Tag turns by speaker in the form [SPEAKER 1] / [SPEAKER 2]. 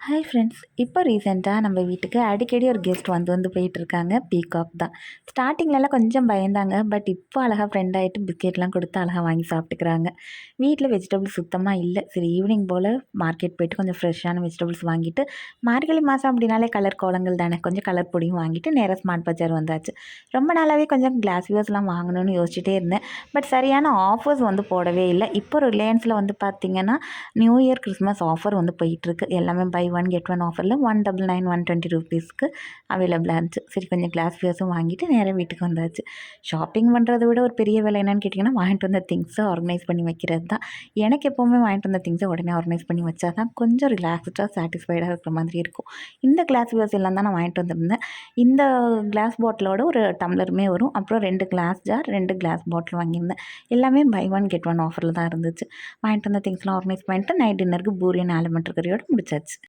[SPEAKER 1] Hi friends. இப்போ ரீசெண்டாக நம்ம வீட்டுக்கு அடிக்கடி ஒரு கெஸ்ட் வந்து போயிட்டுருக்காங்க. பீகாக் தான். ஸ்டார்டிங்லலாம் கொஞ்சம் பயந்தாங்க. பட் இப்போ அழகா ஃப்ரெண்ட் ஆகிட்டு பிஸ்கெட்லாம் கொடுத்து அழகா வாங்கி சாப்பிட்டுக்கிறாங்க. வீட்டில் வெஜிடபிள்ஸ் சுத்தமாக இல்லை. சரி ஈவினிங் போல் மார்க்கெட் போயிட்டு கொஞ்சம் ஃப்ரெஷ்ஷான வெஜிடபிள்ஸ் வாங்கிட்டு, மார்கழி மாதம் அப்படின்னாலே கலர் கோலங்கள் தானே, கொஞ்சம் கலர் பொடியும் வாங்கிட்டு நேராக ஸ்மார்ட் பஜார் வந்தாச்சு. ரொம்ப நாளாகவே கொஞ்சம் கிளாஸ் வியர்ஸ்லாம் வாங்கணும்னு யோசிச்சுட்டே இருந்தேன். பட் சரியான ஆஃபர்ஸ் வந்து போடவே இல்லை. இப்போ ரிலையன்ஸில் வந்து பார்த்திங்கன்னா நியூ இயர் கிறிஸ்மஸ் ஆஃபர் வந்து போயிட்டுருக்கு. எல்லாமே பை ஒன் கெட் ஒன் ஆஃபரில் 199 120 ரூபீஸ்க்கு அவைலபிளாக இருந்துச்சு. சரி கொஞ்சம் கிளாஸ் வியர்ஸும் வாங்கிட்டு நேராக வீட்டுக்கு வந்தாச்சு. ஷாப்பிங் பண்ணுறத விட ஒரு பெரிய வேலை என்னென்னு கேட்டிங்கன்னா, வாங்கிட்டு வந்த திங்ஸை ஆர்கனைஸ் பண்ணி வைக்கிறது தான். எனக்கு எப்போவுமே வாங்கிட்டு வந்த திங்ஸை உடனே ஆர்கனைஸ் பண்ணி வச்சா தான் கொஞ்சம் ரிலாக்ஸ்டாக சாட்டிஸ்ஃபைடாக இருக்கிற மாதிரி இருக்கும். இந்த கிளாஸ் வியர்ஸ் எல்லாம் தான் நான் வாங்கிட்டு வந்திருந்தேன். இந்த கிளாஸ் பாட்டிலோட ஒரு டம்ளருமே வரும். அப்புறம் 2 கிளாஸ் ஜார், 2 கிளாஸ் பாட்டில் வாங்கியிருந்தேன். எல்லாமே பை ஒன் கெட் ஒன் ஆஃபரில் தான் இருந்துச்சு. வாங்கிட்டு வந்த திங்ஸ்லாம் ஆர்கனைஸ் பண்ணிட்டு நைட் டின்னருக்கு பூரி அண்ட் ஆலு மட்டர் கறியோடு முடிச்சாச்சு.